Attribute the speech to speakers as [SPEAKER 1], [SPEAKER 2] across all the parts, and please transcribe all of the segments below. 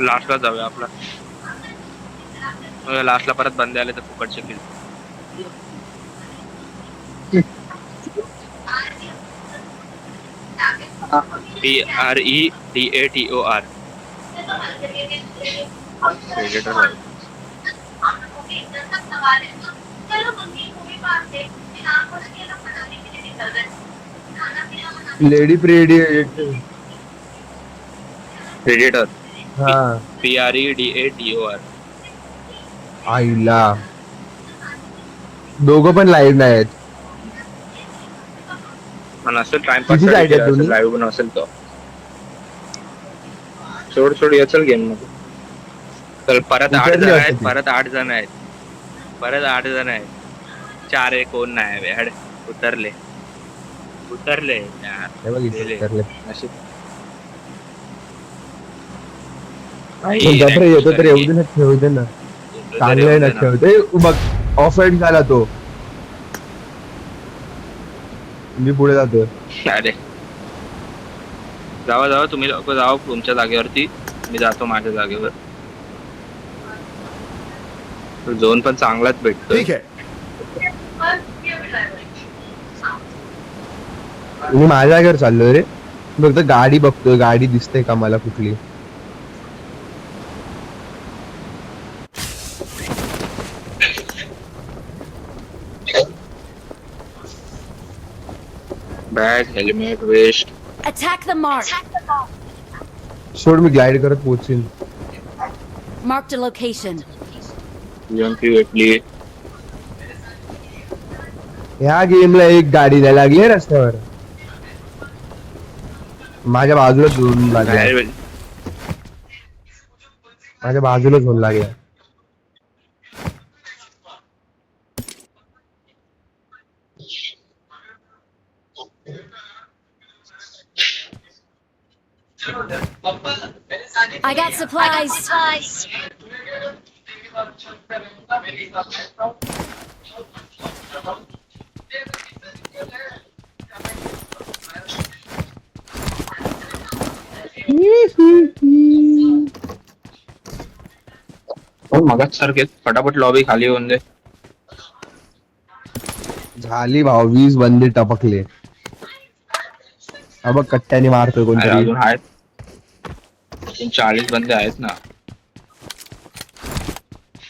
[SPEAKER 1] लास्टला जाऊया आपला. लास्टला परत बंदे आले तर फुकटचे किल. PREDATOR.
[SPEAKER 2] Lady pretty
[SPEAKER 1] predator.
[SPEAKER 2] हा
[SPEAKER 1] PREDATOR.
[SPEAKER 2] आईला दोघं पण लाईव्ह नाही आहेत.
[SPEAKER 1] असेल टाइमपास
[SPEAKER 2] किती जायचे तुम्ही?
[SPEAKER 1] लाईव्ह पण असेल तो. सोड याचल गेम मध्ये. तर परत 8 जण आहेत. परत 8 जण आहेत. 4 एक कोण नाही वेड. उतरले यार. नशीब.
[SPEAKER 2] येतो तर येऊ दे ना, ठेवू दे ना. चांगलं आहे ना, ठेवते बघ. ऑफ एंड झाला तो. मी पुढे जातो.
[SPEAKER 1] अरे जावा तुम्ही लोक जावा तुमच्या जागेवरती. मी जातो माझ्या जागेवर. झोन पण चांगलाच भेटतो.
[SPEAKER 2] मी माझ्या जागेवर चाललोय रे. फक्त गाडी बघतोय, गाडी दिसते का मला कुठली.
[SPEAKER 1] Bag helmet vest.
[SPEAKER 3] Attack the mark.
[SPEAKER 2] सोड, मी ग्लाइड करत पोहोचेन.
[SPEAKER 3] Marked a location.
[SPEAKER 1] UMP भेटली.
[SPEAKER 2] ह्या गेमला एक गाडी नाही लागली रस्त्यावर. माझ्या बाजूला झोन लागला. माझ्या बाजूला झोन लागला.
[SPEAKER 3] I got supplies.
[SPEAKER 1] मगाच सारखे फटाफट लॉबी खाली होऊन दे.
[SPEAKER 2] झाली भाऊ, 20 बंदे टपकले. अब कट्ट्याने मारतोय कोणतरी.
[SPEAKER 1] अजून आहेत 40 बंदे आहेत ना.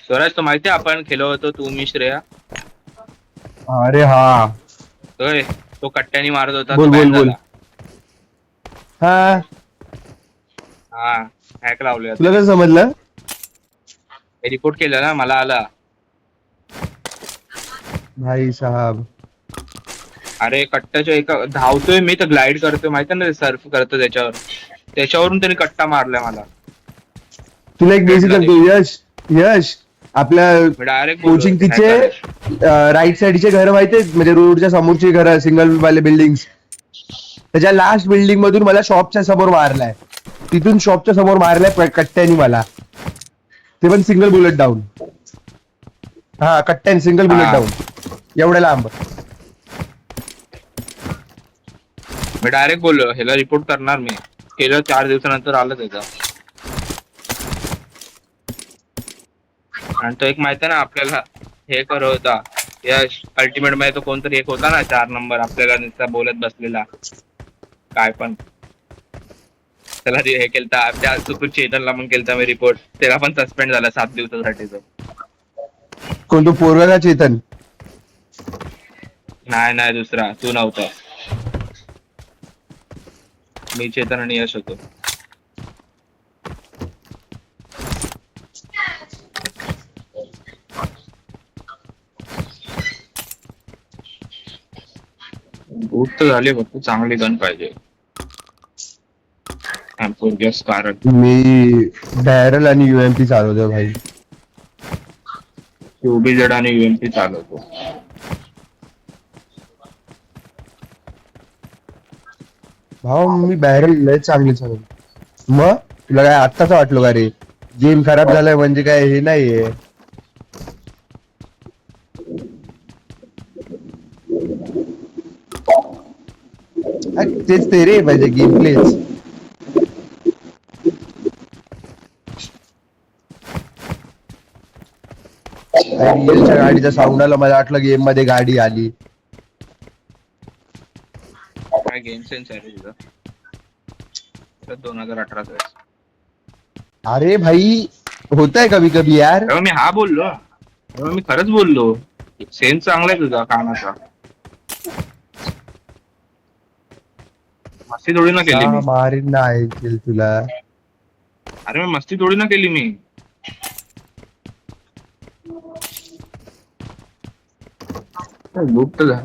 [SPEAKER 1] स्वराज, तो माहितीये आपण खेळलो होतो तू मी श्रेया.
[SPEAKER 2] अरे हा,
[SPEAKER 1] तो कट्ट्याने मारत होता.
[SPEAKER 2] बोल. हा
[SPEAKER 1] हॅक लावले.
[SPEAKER 2] तुला कसं समजलं?
[SPEAKER 1] रिपोर्ट केलं ना, मला आला.
[SPEAKER 2] भाई साहब,
[SPEAKER 1] अरे कट्ट्याच्या एका धावतोय मी तर ग्लाइड करतोय माहिती ना, सर्फ करतो त्याच्यावरून त्यांनी कट्टा मारलाय मला.
[SPEAKER 2] तुला एक बेसिक सांगतो. यश आपल्या
[SPEAKER 1] डायरेक्ट
[SPEAKER 2] कोचिंगचे राईट साइडचे घर माहितीये, म्हणजे रोडच्या समोरची घर, सिंगल वाले बिल्डिंग. त्याच्या लास्ट बिल्डिंग मधून मला शॉपच्या समोर मारलाय. तिथून शॉपच्या समोर मारलाय कट्ट्यानी मला. ते पण सिंगल बुलेट डाऊन. हा, कट्ट्याने सिंगल बुलेट डाऊन. एवढ्या लांब.
[SPEAKER 1] मी डायरेक्ट बोललो ह्याला रिपोर्ट करणार. मी केलं 4 दिवसानंतर आलं त्याचा. आणि तो एक माहिती ना आपल्याला हे करत होता. यश अल्टिमेट मध्ये तो कोणतरी एक होता ना 4 नंबर, आपल्याला नुसता बोलत बसलेला काय पण. त्याला हे केलता त्या सुपर चेतनला पण केलता मी रिपोर्ट. त्याला पण सस्पेंड झाला 7 दिवसासाठी.
[SPEAKER 2] कोणतो पोरगा चेतन?
[SPEAKER 1] नाही दुसरा. तू नव्हता. मी चेतन आणि यश होतो. बूट तर झाले फक्त चांगली गन पाहिजे. कारण
[SPEAKER 2] मी बॅरल आणि UMP चालवतो भाई.
[SPEAKER 1] UBZ आणि UMP चालवतो.
[SPEAKER 2] भाऊ मी बॅरल लय चांगली चालवतो. मग तुला काय आत्ताच वाटलो का रे गेम खराब झालाय म्हणजे काय हे नाहीये. तेच ते रे पाहिजे गेम प्लेच. रिअलच्या गाडीच्या साऊंडाला मला वाटलं गेम मध्ये गाडी आली.
[SPEAKER 1] काय गेम सेन्स आहे रे तुझा. 2018
[SPEAKER 2] अरे भाई होता है कभी कभी यार.
[SPEAKER 1] तेव्हा मी हा बोललो. तेव्हा मी खरंच बोललो. सेन्स चांगला आहे तुझा कानाचा. मस्ती थोडी ना केली मी.
[SPEAKER 2] मारीन ना ऐकेल तुला.
[SPEAKER 1] अरे मी मस्ती थोडी ना केली मी. लूप तर झालं.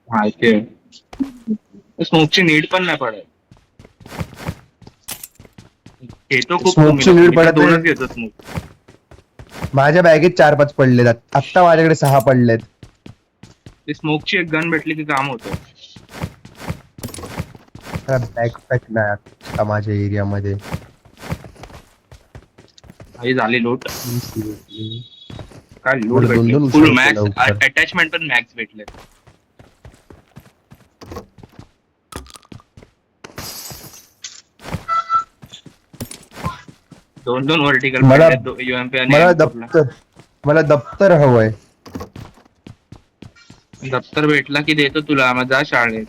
[SPEAKER 1] माहिती आहे स्मोकची नीड पण नाही पडत. घेतो खूप
[SPEAKER 2] Smoke ची
[SPEAKER 1] कमी
[SPEAKER 2] need
[SPEAKER 1] लोकं.
[SPEAKER 2] पडत
[SPEAKER 1] मी
[SPEAKER 2] नाही.
[SPEAKER 1] दोनच घेतो स्मोक.
[SPEAKER 2] माझ्या बॅगेत 4-5 पडलेत. आत्ता माझ्याकडे 6 पडलेत.
[SPEAKER 1] ती स्मोकची एक गन भेटली की काम होतं.
[SPEAKER 2] बॅकपॅक नाही आता माझ्या एरियामध्ये.
[SPEAKER 1] ही झाली लूट. काय लूट
[SPEAKER 2] मला
[SPEAKER 1] भेटली.
[SPEAKER 2] 2-2
[SPEAKER 1] फुल
[SPEAKER 2] उचलतो
[SPEAKER 1] मॅक्स
[SPEAKER 2] लवकर.
[SPEAKER 1] अटॅचमेंट पण मॅक्स भेटले. दोन वर्टिकल
[SPEAKER 2] मला-
[SPEAKER 1] UMP आणि
[SPEAKER 2] मला
[SPEAKER 1] M4 ला.
[SPEAKER 2] मला दप्तर हवंय.
[SPEAKER 1] दप्तर भेटला की देतो तुला. मग जा शाळेत.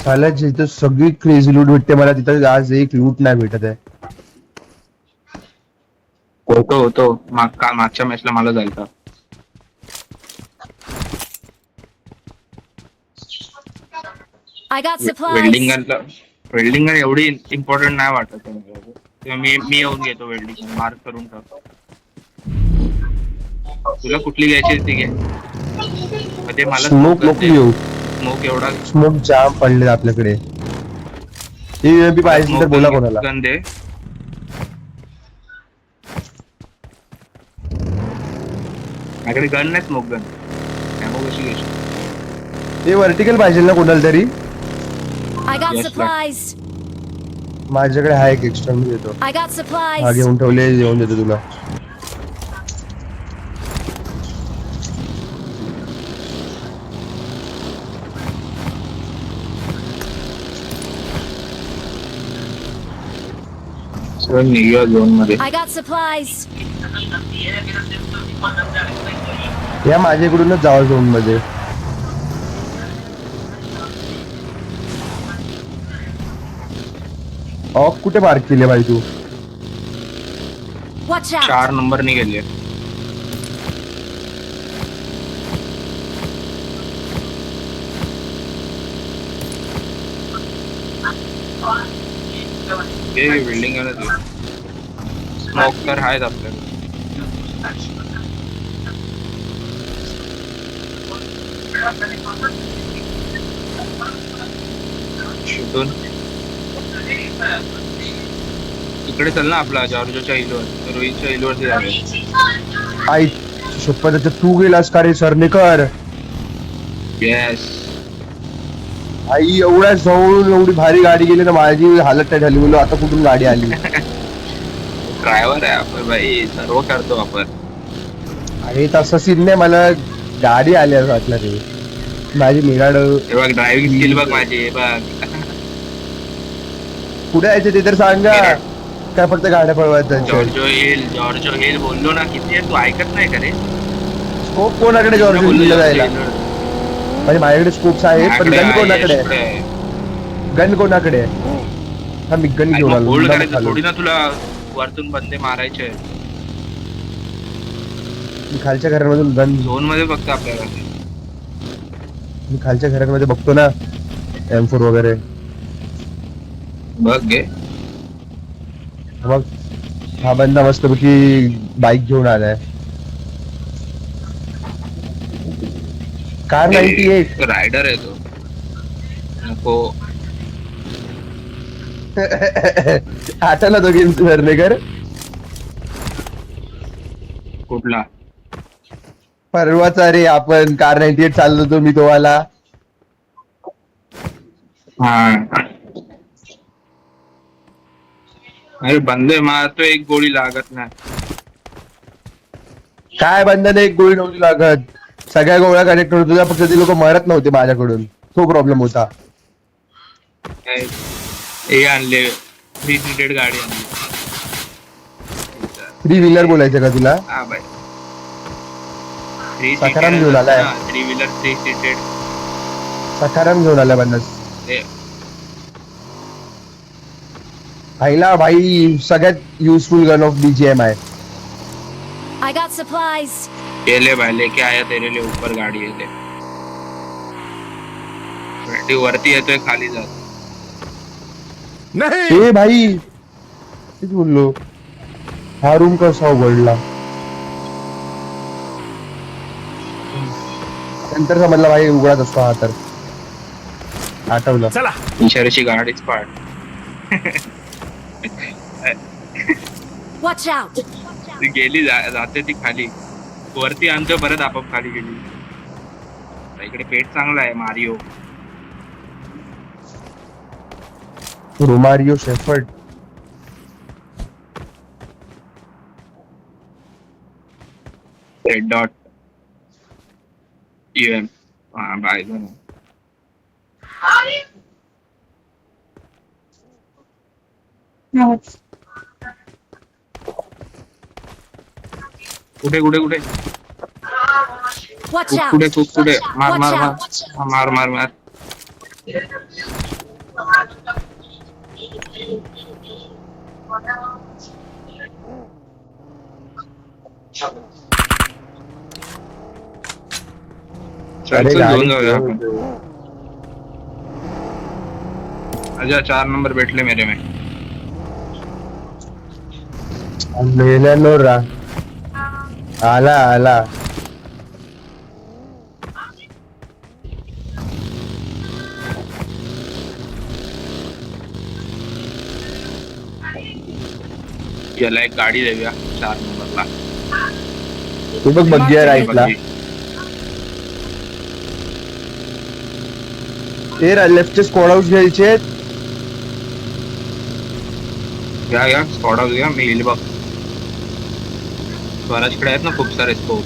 [SPEAKER 2] साला जिथं सगळी क्रेझी लूट भेटते मला तिथं आज एक लूट नाही भेटत आहे.
[SPEAKER 1] होतो मागच्या मॅचला मला जायचं.
[SPEAKER 3] I got
[SPEAKER 1] welding
[SPEAKER 3] supplies.
[SPEAKER 1] Welding एवढी इम्पॉर्टंट नाही वाटत आहे मला. तेव्हा मी येऊन घेतो वेल्डिंग मार्क करून टाकतो. तुला कुठली घ्यायची ती घे. मग ते मला
[SPEAKER 2] स्मोक नको येऊ.
[SPEAKER 1] स्मोक एवढा
[SPEAKER 2] स्मोक जाम पडले आपल्याकडे. UMP पाहिजे तर बोला कोणाला.
[SPEAKER 1] गन दे. माझ्याकडे गन नाही स्मोक गन. त्यामुळे कशी घ्यायची.
[SPEAKER 2] ते वर्टिकल पाहिजे ना कोणाला तरी.
[SPEAKER 3] I got
[SPEAKER 1] Yes,
[SPEAKER 3] supplies.
[SPEAKER 2] माझ्याकडे हा एक एक्स्ट्रा मी देतो.
[SPEAKER 3] I got
[SPEAKER 2] हा
[SPEAKER 3] supplies.
[SPEAKER 2] घेऊन ठेवले घेऊन देतो तुला.
[SPEAKER 1] निघूया झोन मध्ये.
[SPEAKER 3] I got supplies.
[SPEAKER 2] या माझ्याकडूनच जावं झोन मध्ये. ऑफ कुठे मार्क केले भाई तू.
[SPEAKER 3] Watch out.
[SPEAKER 1] 4 नंबरनी गेले. बिल्डिंग आहे ना ती. स्मोक तर आहेत आपल्याकडे. शूटून इकडे चल ना आपला जॉर्जोच्या हिलवर रोहितच्या हिलवरती जाऊया.
[SPEAKER 2] आई शपथ तू गेलास का रे सरनेकर.
[SPEAKER 1] येस.
[SPEAKER 2] आई एवढ्या जवळून एवढी भारी गाडी गेली ना माझी हालत नाही झाली. बोललो आता कुठून गाडी आली.
[SPEAKER 1] ड्रायव्हर आहे आपण भाई. सर्व करतो आपण.
[SPEAKER 2] अरे तसं सीन नाही. मला गाडी आली असं वाटलं रे. माझी मिराड
[SPEAKER 1] हे बघ ड्रायव्हिंग स्किल बघ माझी. हे बघ
[SPEAKER 2] कुठे यायचे ते तर सांगा. काय फक्त गाड्या पळवायचं.
[SPEAKER 1] जॉर्जो हिल बोललो ना किती आहे. तू ऐकत नाही का रे.
[SPEAKER 2] स्कोप कोणाकडे जॉर्ज हिलला जायला. म्हणजे माझ्याकडे स्कोप्स आहेत पण गन कोणाकडे आहे. गन कोणाकडे आहे. हा मी गन घेऊन आलो.
[SPEAKER 1] होल्ड
[SPEAKER 2] मुद्दाम
[SPEAKER 1] करायचं
[SPEAKER 2] खाली.
[SPEAKER 1] थोडी ना तुला वरतून बंदे मारायचे.
[SPEAKER 2] मी खालच्या घरांमधून गन
[SPEAKER 1] झोन मध्ये फक्त आपल्याला.
[SPEAKER 2] मी खालच्या घरांमध्ये बघतो ना M4 वगैरे.
[SPEAKER 1] बघ घे.
[SPEAKER 2] मग हा बंदा मस्तपैकी बाईक घेऊन आलाय. कार 98.
[SPEAKER 1] रायडर आहे तो. नको.
[SPEAKER 2] आठवला तो गेम सरनेकर.
[SPEAKER 1] कुठला.
[SPEAKER 2] परवाचा रे आपण कार 98 चाललो होतो मी तोवाला.
[SPEAKER 1] हा अरे बंदे मारतो एक गोळी लागत नाही.
[SPEAKER 2] काय बंदाने एक गोळी नव्हती लागत. सगळ्या गोळ्या कनेक्ट होत होत्या फक्त ते लोक मरत नव्हते माझ्याकडून. तो प्रॉब्लेम होता.
[SPEAKER 1] काय हे आणले 3 सीटेड गाडी आणली.
[SPEAKER 2] 3 व्हीलर बोलायचं का तुला?
[SPEAKER 1] हा बाय 3
[SPEAKER 2] सखाराम
[SPEAKER 1] सीटेड
[SPEAKER 2] घेऊन आलाय.
[SPEAKER 1] 3 व्हीलर 3 सीटेड.
[SPEAKER 2] सखाराम घेऊन आला बनस.
[SPEAKER 1] ते
[SPEAKER 2] आईला भाई सगळ्यात useful gun of BGMI.
[SPEAKER 3] I got supplies.
[SPEAKER 1] केले भाई लेके आया तेरे लिए ऊपर गाडी आहे ते वरती येतोय खाली जातो.
[SPEAKER 2] ए भाई तेच बोललो, हा रूम कसा उघडला? नंतर समजला भाई उघडत असतो हा तर. आठवलं.
[SPEAKER 1] इशाऱ्याची गाडीच पाड.
[SPEAKER 3] Watch out.
[SPEAKER 1] ती गेली जाते ती खाली वरती आणतोय परत आपोआप खाली गेली. आता इकडे पेट चांगला आहे Mario.
[SPEAKER 2] Romario shepherd.
[SPEAKER 1] Red dot UM हा बाय कुठे कुठे कुठे
[SPEAKER 3] Watch out.
[SPEAKER 1] कुठे कुठे मार
[SPEAKER 3] Watch
[SPEAKER 1] मार मार
[SPEAKER 3] out.
[SPEAKER 1] हा, मार मार मार. चल
[SPEAKER 2] अरे
[SPEAKER 1] चल
[SPEAKER 2] गाडी
[SPEAKER 1] घेऊन जाऊया आपण. अच्छा 4 नंबर भेटले मेरे में.
[SPEAKER 2] मेल्यानोरा आला आला.
[SPEAKER 1] याला एक गाडी देऊया 4 नंबरला.
[SPEAKER 2] तू बघ बघ राईटला. ते लेफ्टचे स्क्वॉड हाऊस घ्यायचे.
[SPEAKER 1] घ्या स्पॉट हाऊस घ्या मी येईल बघ. स्वराजकडे आहेत ना खूप सारे स्कोप.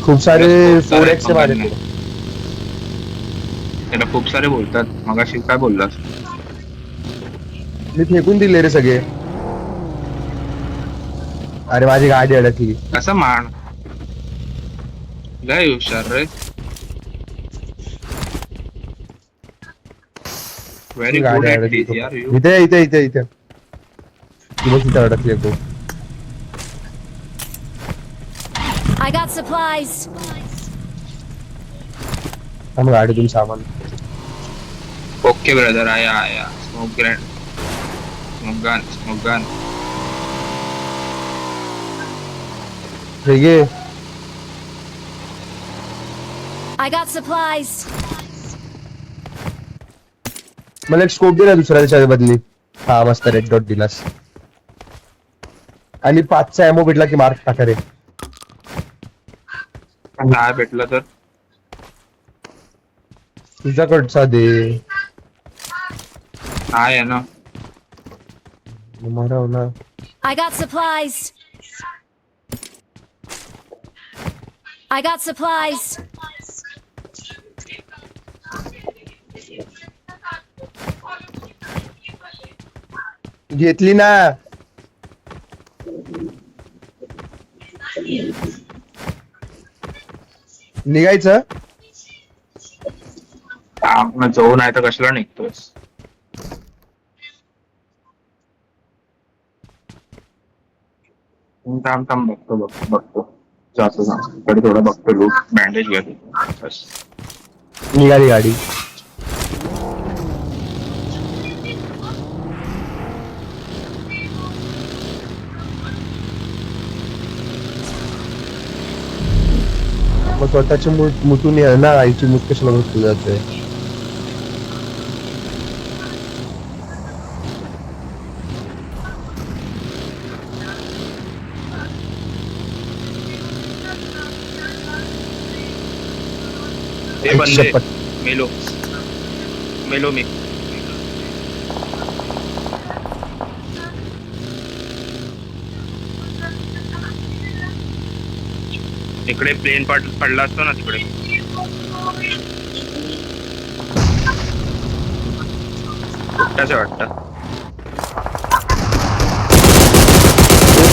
[SPEAKER 2] खूप सारे
[SPEAKER 1] Scope
[SPEAKER 2] 4x
[SPEAKER 1] आहेत
[SPEAKER 2] मारे.
[SPEAKER 1] कंपनीने. त्याला खूप सारे बोलतात. मगाशी काय बोललास?
[SPEAKER 2] मी फेकून दिले रे सगळे. अरे माझी गाडी अडकली.
[SPEAKER 1] कसं मान लय हुशार रे. व्हेरी गुड
[SPEAKER 2] गाडी
[SPEAKER 1] ऍट
[SPEAKER 2] अडकली.
[SPEAKER 1] दिस यार यू.
[SPEAKER 2] इथे इथे इथे इथे तू बघ तिथे अडकली तू.
[SPEAKER 3] I got supplies.
[SPEAKER 2] मग गाडीतून सामान.
[SPEAKER 1] ओके ब्रदर आया आया. Smoke grand smoke gun.
[SPEAKER 2] ये
[SPEAKER 3] I got supplies.
[SPEAKER 2] मला एक स्कोप दे ना दुसऱ्या त्याच्या बदली. हा मस्त रेड डॉट दिलास. आणि 5चा एमओ भेटला की मार्क टाका रे.
[SPEAKER 1] नाही भेटलं तर
[SPEAKER 2] तुझ्याकडचा दे.
[SPEAKER 1] आहे ना.
[SPEAKER 2] मारव ना.
[SPEAKER 3] I got supplies. I got supplies.
[SPEAKER 2] घेतली ना. निघायचं.
[SPEAKER 1] आपण जाऊ नाही तर कशाला निघतोस. थांब थांब बघतो जातो कडे थोडं बघतो लूट बँडेज घेतो बस.
[SPEAKER 2] निघाली गाडी. मग स्वतःची मुतून ये ना. आईची मूत कशाला मुतली जाते.
[SPEAKER 1] हे बंदे
[SPEAKER 2] शपथ.
[SPEAKER 1] मेलो मेलो मी. इकडे प्लेन पडला असतो ना तिकडे. एकटाच आहे वाटतं.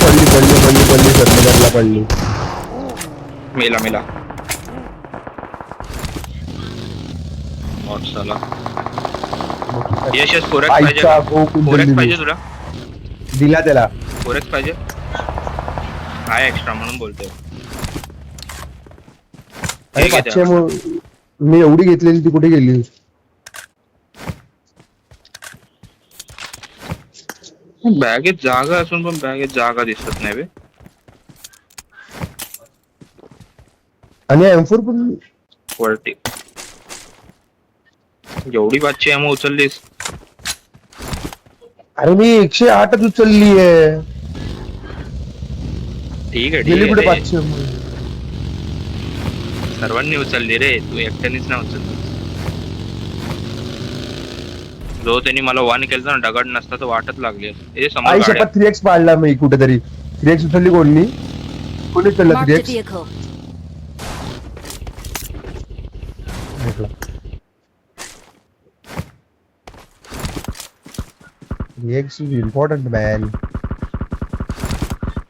[SPEAKER 2] पडली सर पडली.
[SPEAKER 1] मेला मेला. चला यश यश फोरेक्स पाहिजे
[SPEAKER 2] आईचा
[SPEAKER 1] का?
[SPEAKER 2] गो कुंडली
[SPEAKER 1] फोरेक्स
[SPEAKER 2] दिली.
[SPEAKER 1] पाहिजे तुला?
[SPEAKER 2] दिला त्याला.
[SPEAKER 1] फोरेक्स पाहिजे आहे एक्स्ट्रा म्हणून बोलतोय.
[SPEAKER 2] अरे
[SPEAKER 1] ठीक आहे
[SPEAKER 2] पाचशे मी एवढी घेतलेली ती कुठे गेली?
[SPEAKER 1] बॅगेत जागा असून पण बॅगेत जागा दिसत नाही बे.
[SPEAKER 2] आणि M4 पण
[SPEAKER 1] वरती एवढी पाचशे एम उचललीस.
[SPEAKER 2] अरे मी 108च उचलली आहे.
[SPEAKER 1] ठीक आहे
[SPEAKER 2] गेली
[SPEAKER 1] ठीक
[SPEAKER 2] कुठे
[SPEAKER 1] आहे रे.
[SPEAKER 2] 500?
[SPEAKER 1] सर्वांनी उचलली रे, तू एकट्यानेच नाही उचलली. जो त्यांनी मला वन केलं ना, दगड नसता तर वाटत लागली. हे समोर
[SPEAKER 2] आई
[SPEAKER 1] गाड्या.
[SPEAKER 2] शपथ 3x पाडला मी कुठेतरी. 3x उचलली कोणी उचलला
[SPEAKER 3] Marked a
[SPEAKER 2] 3x?
[SPEAKER 3] vehicle.
[SPEAKER 2] भेटला. 3x is important man.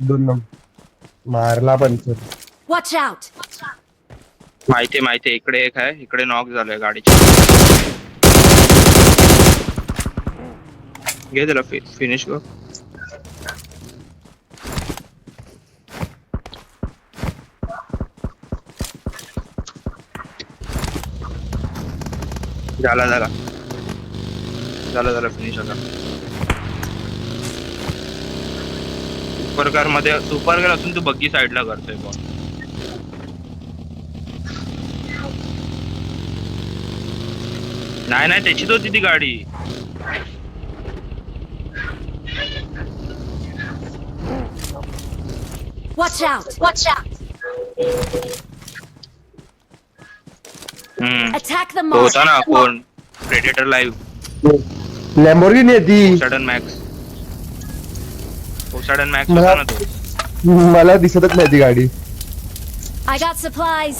[SPEAKER 2] दोन मारला पण सर.
[SPEAKER 3] Watch out!
[SPEAKER 1] माहिती इकडे एक आहे, इकडे नॉक झालंय गाडीच्या. घे त्याला फिनिश कर. झाला फिनिश झाला. सुपर कार मध्ये सुपर कार असून तू बग्गी साईडला करतोय बॉल. नाही त्याची होती ती गाडी.
[SPEAKER 3] Watch out! Watch out! Attack the
[SPEAKER 1] तो
[SPEAKER 3] mark.
[SPEAKER 1] होता ना कोण प्रेडेटर लाईव्ह.
[SPEAKER 2] लॅम्बोर्गिनी आहे ती.
[SPEAKER 1] पोसाडन मॅक्स होता ना तो.
[SPEAKER 2] मला दिसतच नाही ती गाडी.
[SPEAKER 3] I got supplies.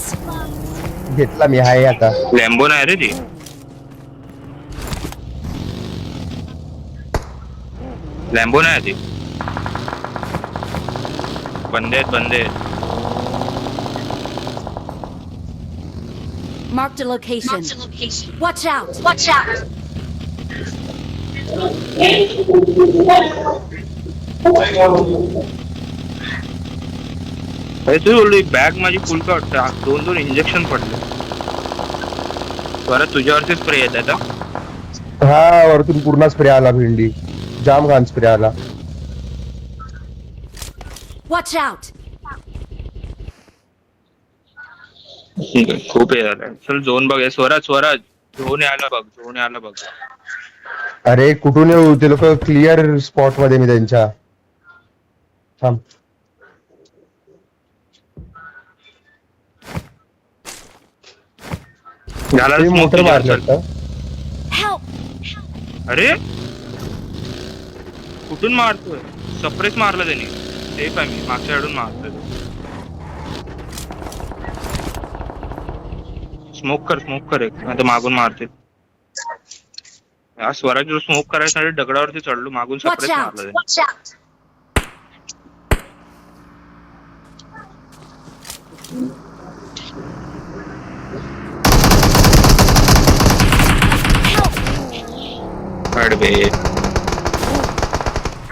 [SPEAKER 2] घेतला मी आहे आता.
[SPEAKER 1] लॅम्बो नाही रे ती. लॅम्बो नाही ती. बंदे आहेत.
[SPEAKER 3] Marked a location. Watch out! Watch out!
[SPEAKER 1] अरे तू बोलली बॅग माझी फुल का वाटतं. दोन इंजेक्शन पडले. परत तुझ्यावरती स्प्रे येत आहे का?
[SPEAKER 2] हा वरतून पूर्ण स्प्रे आला. भेंडी जाम घाण स्प्रे आला.
[SPEAKER 3] Watch out!
[SPEAKER 1] खूप हे झालंय. चल झोन बघ. स्वराज झोन आला बघ.
[SPEAKER 2] अरे कुठून येऊ? ते लोक क्लिअर स्पॉट मध्ये मी त्यांच्या. थांब.
[SPEAKER 1] झाला
[SPEAKER 2] ते मोटर मारलं.
[SPEAKER 3] Help!
[SPEAKER 1] अरे कुठून मारतोय? सप्रेस मारलं त्यांनी. सेफ आहे मी. मागच्या साईडून मारतोय. स्मोक कर एक. नाही तर मागून मारतील. स्वराज स्मोक करायसाठी दगडावरती चढलो. मागून
[SPEAKER 3] Watch
[SPEAKER 1] सप्रेस
[SPEAKER 3] out!
[SPEAKER 1] मारलं.
[SPEAKER 3] Watch out!
[SPEAKER 1] बे.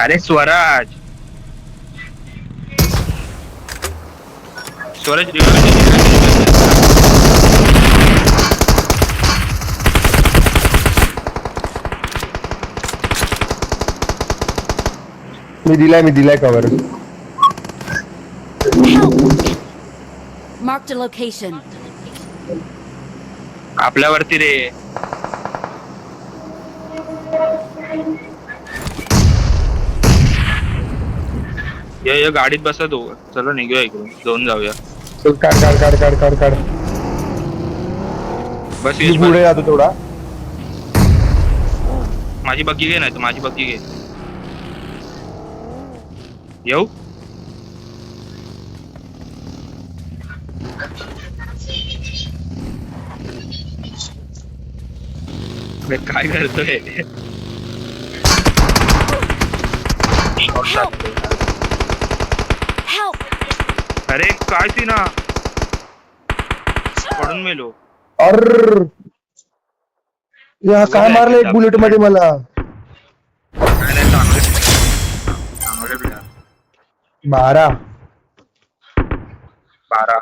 [SPEAKER 1] अरे स्वराज
[SPEAKER 2] मी दिलाय कव्हर.
[SPEAKER 3] Marked a location.
[SPEAKER 1] आपल्यावरती रे. या गाडीत बसा दो. चला निघूया इकडून. जाऊन जाऊया.
[SPEAKER 2] काढ.
[SPEAKER 1] बस
[SPEAKER 2] मी पुढे जातो थोडा.
[SPEAKER 1] माझी बग्गी घे. नाही तर माझी बग्गी घे. येऊ. काय करतोय? अरे काय ती ना पडून मेलो.
[SPEAKER 2] अर या काय मारलं एक बुलेट मध्ये मला.
[SPEAKER 1] नाही नाही, चांगले player.
[SPEAKER 2] 12.
[SPEAKER 1] 12